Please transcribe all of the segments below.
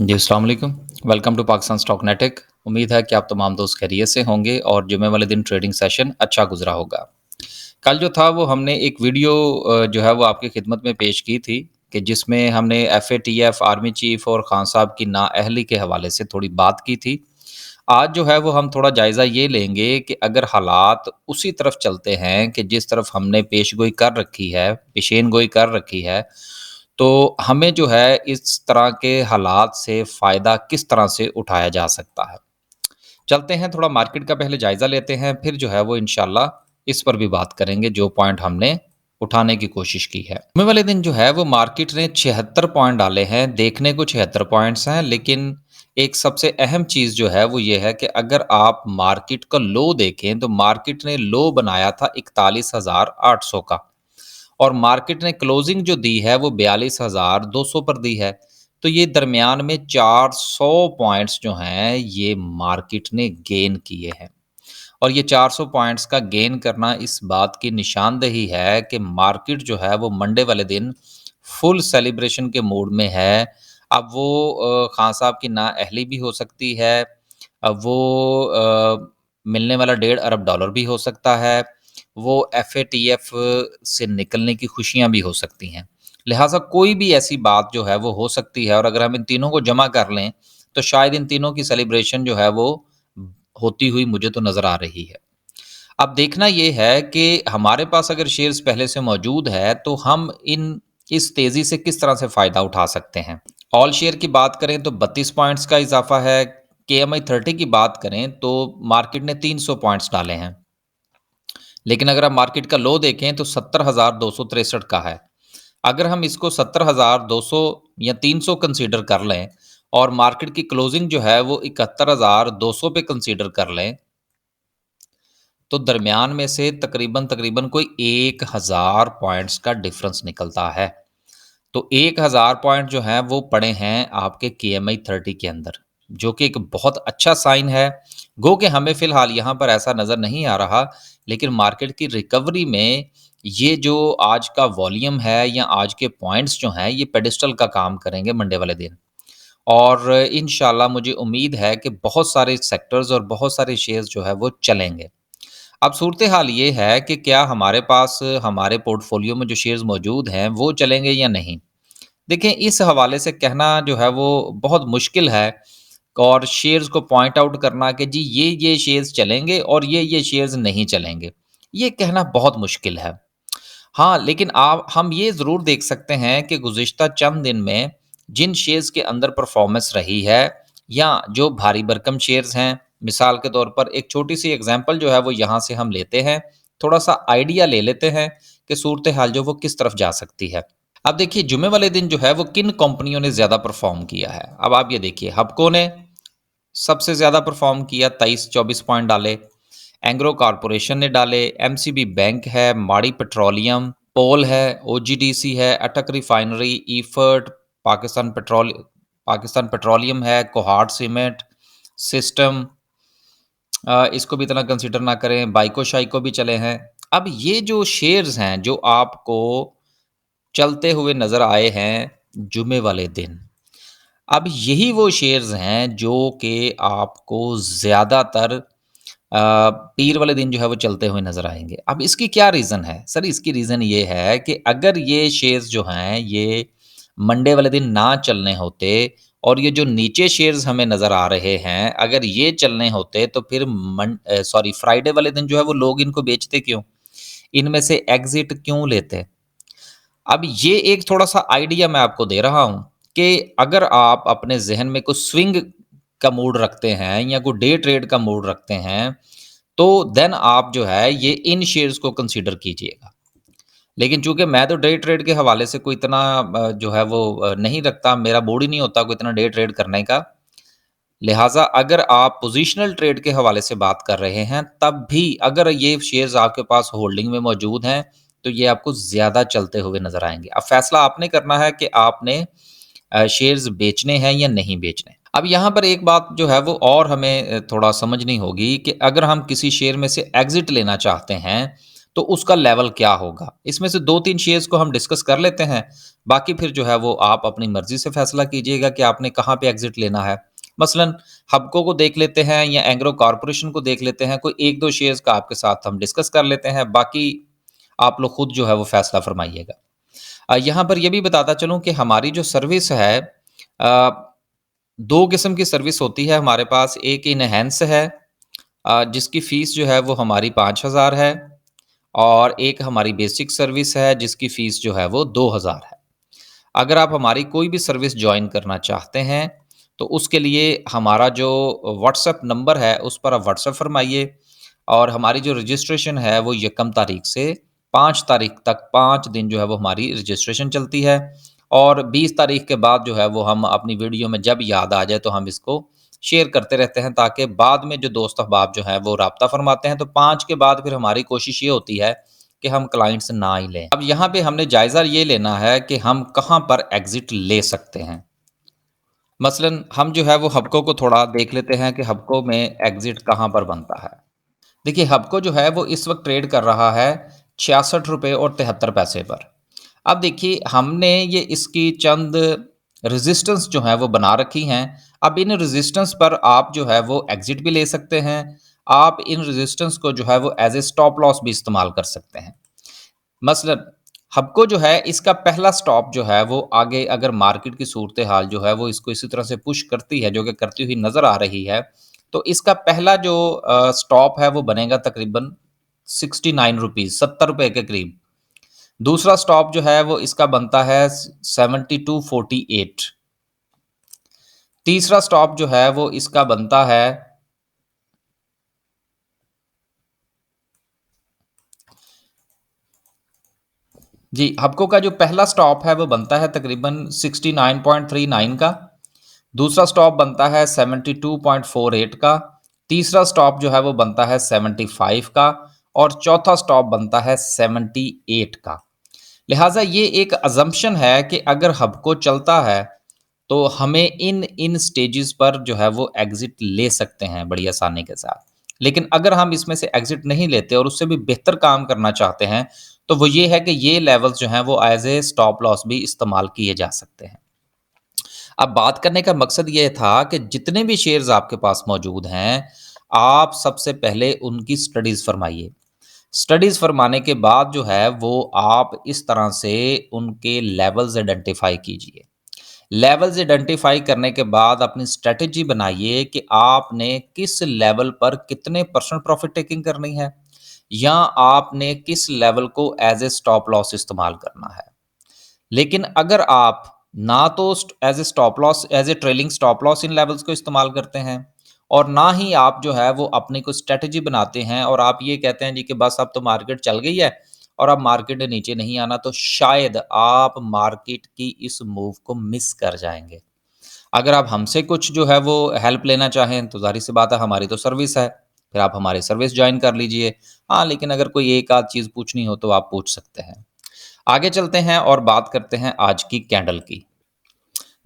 जी, अस्सलाम वालेकुम। Welcome to Pakistan stock नेटिक। उम्मीद है कि आप तमाम दोस्त खैरियत से होंगे और जुमे वाले दिन ट्रेडिंग सेशन अच्छा गुज़रा होगा। कल जो था वो हमने एक वीडियो जो है वो आपकी खिदमत में पेश की थी कि जिसमें हमने एफएटीएफ, आर्मी चीफ़ और खान साहब की नाअहली के हवाले से थोड़ी बात की थी। आज जो है वो हम थोड़ा जायज़ा ये लेंगे कि अगर हालात उसी तरफ चलते हैं कि जिस तरफ हमने पेशगोई कर रखी है, पेशेनगोई कर रखी है, तो हमें जो है इस तरह के हालात से फ़ायदा किस तरह से उठाया जा सकता है। चलते हैं थोड़ा मार्केट का पहले जायज़ा लेते हैं, फिर जो है वो इंशाल्लाह इस पर भी बात करेंगे जो पॉइंट हमने उठाने की कोशिश की है। जुमे वाले दिन जो है वो मार्केट ने 76 पॉइंट डाले हैं, देखने को 76 पॉइंट्स हैं, लेकिन एक सबसे अहम चीज़ जो है वो ये है कि अगर आप मार्केट का लो देखें तो मार्केट ने लो बनाया था 41,800 का और मार्केट ने क्लोजिंग जो दी है वो 42,200 पर दी है। तो ये दरमियान में 400 पॉइंट्स जो हैं ये मार्केट ने गेन किए हैं और ये 400 पॉइंट्स का गेन करना इस बात की निशानदेही है कि मार्केट जो है वो मंडे वाले दिन फुल सेलिब्रेशन के मूड में है। अब वो खान साहब की नाअहली भी हो सकती है, अब वो मिलने वाला $1.5 अरब भी हो सकता है, वो एफएटीएफ से निकलने की खुशियाँ भी हो सकती हैं। लिहाज़ा कोई भी ऐसी बात जो है वो हो सकती है और अगर हम इन तीनों को जमा कर लें, तो शायद इन तीनों की सेलिब्रेशन जो है वो होती हुई मुझे तो नज़र आ रही है। अब देखना ये है कि हमारे पास अगर शेयर्स पहले से मौजूद है, तो हम इन इस तेज़ी से किस तरह से फ़ायदा उठा सकते हैं। ऑल शेयर की बात करें तो 32 पॉइंट्स का इज़ाफ़ा है, केएमआई 30 की बात करें तो मार्केट ने 300 पॉइंट्स डाले हैं। लेकिन अगर आप मार्केट का लो देखें तो 70,263 का है। अगर हम इसको 70,200 या 300 कंसीडर कर लें और मार्केट की क्लोजिंग जो है वो 71,200 पे कंसीडर कर लें, तो दरमियान में से तकरीबन कोई 1,000 पॉइंट्स का डिफरेंस निकलता है। तो 1,000 पॉइंट जो हैं वो पड़े हैं आपके केएमआई 30 के अंदर, जो कि एक बहुत अच्छा साइन है। गो कि हमें फ़िलहाल यहाँ पर ऐसा नज़र नहीं आ रहा, लेकिन मार्केट की रिकवरी में ये जो आज का वॉल्यूम है या आज के पॉइंट्स जो हैं, ये पेडेस्टल का काम करेंगे मंडे वाले दिन। और इंशाल्लाह मुझे उम्मीद है कि बहुत सारे सेक्टर्स और बहुत सारे शेयर्स जो है वो चलेंगे। अब सूरत हाल ये है कि क्या हमारे पास हमारे पोर्टफोलियो में जो शेयर्स मौजूद हैं, वो चलेंगे या नहीं? देखिए, इस हवाले से कहना जो है वो बहुत मुश्किल है और शेयर्स को पॉइंट आउट करना कि जी ये शेयर्स चलेंगे और ये शेयर्स नहीं चलेंगे। ये कहना बहुत मुश्किल है। हाँ, लेकिन आप हम ये ज़रूर देख सकते हैं कि गुज़िश्ता चंद दिन में जिन शेयर्स के अंदर परफ़ॉर्मेंस रही है या जो भारी भरकम शेयर्स हैं, मिसाल के तौर पर एक छोटी-सी एग्ज़ाम्पल जो है वो यहाँ से हम लेते हैं, थोड़ा-सा आइडिया ले लेते हैं कि सूरत हाल जो वो किस तरफ जा सकती है। अब देखिए जुमे वाले दिन जो है वो किन कंपनियों ने ज़्यादा परफ़ॉर्म किया है। अब आप ये देखिए हबको ने सबसे ज़्यादा परफ़ॉर्म किया 23-24 पॉइंट डाले, एंग्रो कॉर्पोरेशन ने डाले, एमसीबी बैंक है, माड़ी पेट्रोलियम, पोल है, ओजीडीसी है, अटक रिफाइनरी, ईफर्ट, पाकिस्तान पेट्रोलियम है, कोहाट सीमेंट, सिस्टम, इसको भी इतना कंसीडर ना करें, बाइको शाइको भी चले हैं। अब ये जो शेयर्स हैं जो आपको चलते हुए नज़र आए हैं जुमे वाले दिन। अब यही वो शेयर्स हैं जो कि आपको ज़्यादातर पीर वाले दिन जो है वो चलते हुए नज़र आएँगे। अब इसकी क्या रीज़न है? सर इसकी रीज़न ये है कि अगर ये शेयर्स जो हैं ये मंडे वाले दिन ना चलने होते और ये जो नीचे शेयर्स हमें नज़र आ रहे हैं, अगर ये चलने होते तो फिर फ्राइडे वाले दिन जो है वो लोग इनको बेचते क्यों? इनमें से एग्ज़िट क्यों लेते? अब ये एक थोड़ा-सा आइडिया मैं आपको दे रहा हूँ कि अगर आप अपने ज़हन में कुछ स्विंग का मूड रखते हैं या कोई डे ट्रेड का मूड रखते हैं, तो देन आप जो है ये इन शेयर्स को कंसीडर कीजिएगा। लेकिन चूँकि मैं तो डे ट्रेड के हवाले से कोई इतना जो है वो नहीं रखता, मेरा मूड ही नहीं होता कोई इतना डे ट्रेड करने का। लिहाज़ा अगर आप पोज़ीशनल ट्रेड के हवाले से बात कर रहे हैं, तब भी अगर ये शेयर्स आपके पास होल्डिंग में मौजूद हैं, तो ये आपको ज़्यादा चलते हुए नज़र आएँगे। अब फ़ैसला आपने करना है कि आपने शेयर्स बेचने हैं या नहीं बेचने। अब यहाँ पर एक बात जो है वो और हमें थोड़ा समझनी होगी कि अगर हम किसी शेयर में से एग्ज़िट लेना चाहते हैं, तो उसका लेवल क्या होगा? इसमें से 2-3 शेयर्स को हम डिस्कस कर लेते हैं, बाकी फिर जो है वो आप अपनी मर्ज़ी से फ़ैसला कीजिएगा कि आपने कहाँ पे एग्ज़िट लेना है। मसलन हबको को देख लेते हैं या एंग्रो कॉर्पोरेशन को देख लेते हैं, कोई 1-2 शेयर्स का आपके साथ हम डिस्कस कर लेते हैं, बाकी आप लोग खुद जो है वो फ़ैसला फ़रमाइएगा। यहाँ पर ये भी बताता चलूँ कि हमारी जो सर्विस है, 2 किस्म की सर्विस होती है हमारे पास, एक इनहैंस है, जिसकी फ़ीस जो है वो हमारी 5,000 है, और एक हमारी बेसिक सर्विस है जिसकी फ़ीस जो है वो 2,000 है। अगर आप हमारी कोई भी सर्विस जॉइन करना चाहते हैं, तो उसके लिए हमारा जो व्हाट्सएप नंबर है, उस पर आप व्हाट्सएप फरमाइए, और हमारी जो रजिस्ट्रेशन है, वो यकम तारीख से 5 तारीख तक 5 दिन जो है वो हमारी रजिस्ट्रेशन चलती है, और 20 तारीख के बाद जो है वो हम अपनी वीडियो में जब याद आ जाए तो हम इसको शेयर करते रहते हैं, ताकि बाद में जो दोस्त अहबाब जो हैं वो राब्ता फरमाते हैं, तो 5 के बाद फिर हमारी कोशिश ये होती है कि हम क्लाइंट्स ना ही लें। अब यहाँ पे हमने जायज़ा ये लेना है कि हम कहाँ पर एग्ज़िट ले सकते हैं। मसलन हम जो है वो हबको को थोड़ा देख लेते हैं कि हबको में एग्ज़िट कहाँ पर बनता है। देखिए हबको जो है वो इस वक़्त ट्रेड कर रहा है ₹66 और 73 पैसे पर। अब देखिए हमने ये इसकी चंद रेज़िस्टेंस जो हैं वो बना रखी हैं। अब इन रेज़िस्टेंस पर आप जो है वो एग्ज़िट भी ले सकते हैं। आप इन रेज़िस्टेंस को जो है वो एज़ ए स्टॉप लॉस भी इस्तेमाल कर सकते हैं। मसलन हबको जो है इसका पहला स्टॉप जो है वो आगे, अगर मार्केट की सूरत हाल जो है वो इसको इसी तरह से पुश करती है, जो कि करती हुई नज़र आ रही है, तो इसका पहला जो स्टॉप है वो बनेगा तकरीबन ₹69, ₹70 के करीब। दूसरा स्टॉप जो है वो इसका बनता है 7248। तीसरा स्टॉप जो है वो इसका बनता है, जी, हबको का जो पहला स्टॉप है वो बनता है तकरीबन 69.39 का, दूसरा स्टॉप बनता है 72.48 का, तीसरा स्टॉप जो है वो बनता है 75 का, और चौथा स्टॉप बनता है 78 का। लिहाजा ये एक अज़म्पशन है कि अगर हबको चलता है, तो हमें इन इन स्टेजेस पर जो है वो एग्ज़िट ले सकते हैं बड़ी आसानी के साथ। लेकिन अगर हम इसमें से एग्ज़िट नहीं लेते और उससे भी बेहतर काम करना चाहते हैं, तो वो ये है कि ये लेवल्स जो हैं वो एज़ ए स्टॉप लॉस भी इस्तेमाल किए जा सकते हैं। अब बात करने का मकसद ये था कि जितने भी शेयर्स आपके पास मौजूद हैं, आप सबसे पहले उनकी स्टडीज़ फरमाइए। स्टडीज़ फरमाने के बाद जो है वो आप इस तरह से उनके लेवल्स आइडेंटिफ़ाई कीजिए। लेवल्स आइडेंटिफ़ाई करने के बाद अपनी स्ट्रैटेजी बनाइए कि आपने किस लेवल पर कितने परसेंट प्रॉफ़िट टेकिंग करनी है, या आपने किस लेवल को एज़ ए स्टॉप लॉस इस्तेमाल करना है। लेकिन अगर आप ना तो as a stop loss, as a trailing stop loss इन लेवल्स को इस्तेमाल करते हैं, और ना ही आप जो है वो अपनी कोई स्ट्रेटजी बनाते हैं और आप ये कहते हैं जी कि बस अब तो मार्केट चल गई है और अब मार्केट ने नीचे नहीं आना, तो शायद आप मार्केट की इस मूव को मिस कर जाएंगे। अगर आप हमसे कुछ जो है वो हेल्प लेना चाहें, तो ज़ाहिर सी बात है हमारी तो सर्विस है, फिर आप हमारी सर्विस ज्वाइन कर लीजिए। हाँ, लेकिन अगर कोई एक आध चीज़ पूछनी हो तो आप पूछ सकते हैं। आगे चलते हैं और बात करते हैं आज की कैंडल की।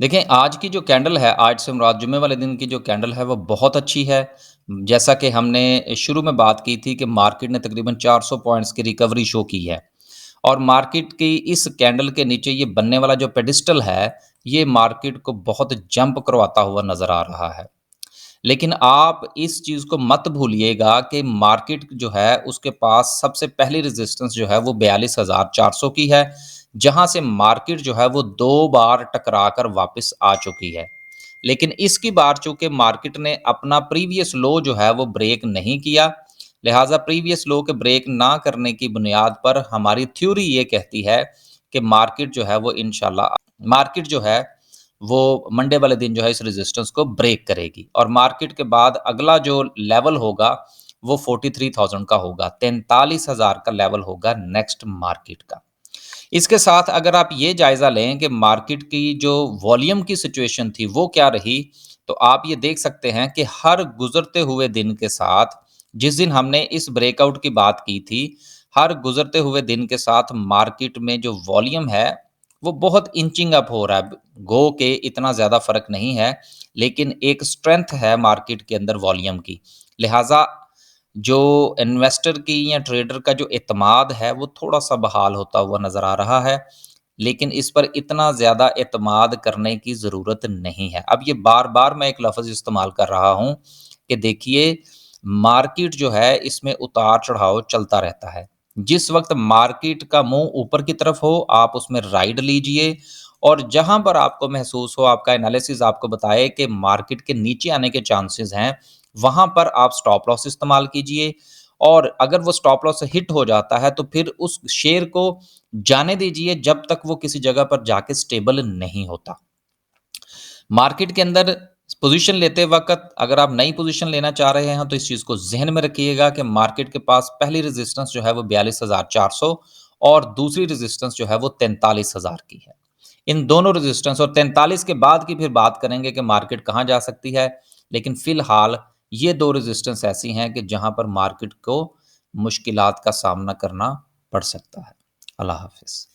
देखें, आज की जो कैंडल है, आज से मुराद जुम्मे वाले दिन की जो कैंडल है वो बहुत अच्छी है। जैसा कि हमने शुरू में बात की थी कि मार्केट ने तकरीबन 400 पॉइंट्स की रिकवरी शो की है, और मार्केट की इस कैंडल के नीचे ये बनने वाला जो पेडिस्टल है, ये मार्केट को बहुत जंप करवाता हुआ नज़र आ रहा है। लेकिन आप इस चीज़ को मत भूलिएगा कि मार्केट जो है उसके पास सबसे पहली रेजिस्टेंस जो है वो 42,400 की है, जहाँ से मार्केट जो है वो 2 बार टकरा कर वापस आ चुकी है। लेकिन इसकी बार चूँकि मार्केट ने अपना प्रीवियस लो जो है वो ब्रेक नहीं किया, लिहाज़ा प्रीवियस लो के ब्रेक ना करने की बुनियाद पर हमारी थ्योरी ये कहती है कि मार्केट जो है वो इंशाल्लाह मार्केट जो है वो मंडे वाले दिन जो है इस रेजिस्टेंस को ब्रेक करेगी, और मार्केट के बाद अगला जो लेवल होगा वो 43,000 का होगा, 43,000 का लेवल होगा नेक्स्ट मार्केट का। इसके साथ अगर आप ये जायज़ा लें कि मार्केट की जो वॉल्यूम की सिचुएशन थी वो क्या रही, तो आप ये देख सकते हैं कि हर गुजरते हुए दिन के साथ, जिस दिन हमने इस ब्रेकआउट की बात की थी, हर गुजरते हुए दिन के साथ मार्केट में जो वॉल्यूम है वो बहुत इंचिंग अप हो रहा है। गो के इतना ज़्यादा फ़र्क नहीं है, लेकिन एक स्ट्रेंथ है मार्केट के अंदर वॉल्यूम की। लिहाजा जो इन्वेस्टर की या ट्रेडर का जो एतमाद है वो थोड़ा-सा बहाल होता हुआ नज़र आ रहा है। लेकिन इस पर इतना ज़्यादा एतमाद करने की ज़रूरत नहीं है। अब ये बार-बार मैं एक लफ़्ज़ इस्तेमाल कर रहा हूँ कि देखिए मार्केट जो है इसमें उतार-चढ़ाव चलता रहता है। जिस वक़्त मार्केट का मुँह ऊपर की तरफ हो आप उसमें राइड लीजिए और जहाँ पर आपको महसूस हो आपका एनालिसिस आपको बताए कि मार्केट के नीचे आने के चांसेस हैं, वहाँ पर आप स्टॉप लॉस इस्तेमाल कीजिए और अगर वो स्टॉप लॉस हिट हो जाता है तो फिर उस शेयर को जाने दीजिए जब तक वो किसी जगह पर जाके स्टेबल नहीं होता। मार्केट के अंदर पोज़ीशन लेते वक़्त अगर आप नई पोज़ीशन लेना चाह रहे हैं तो इस चीज़ को ज़हन में रखिएगा कि मार्केट के पास पहली रेज़िस्टेंस जो है वो 42,400 और दूसरी रेज़िस्टेंस जो है वो 43,000 की है। इन दोनों रेज़िस्टेंस और 43 के बाद की फिर बात करेंगे कि मार्केट कहाँ जा सकती है। लेकिन फ़िलहाल ये 2 रेज़िस्टेंस ऐसी हैं कि जहाँ पर मार्केट को मुश्किलात का सामना करना पड़ सकता है। अल्लाह हाफ़िज़।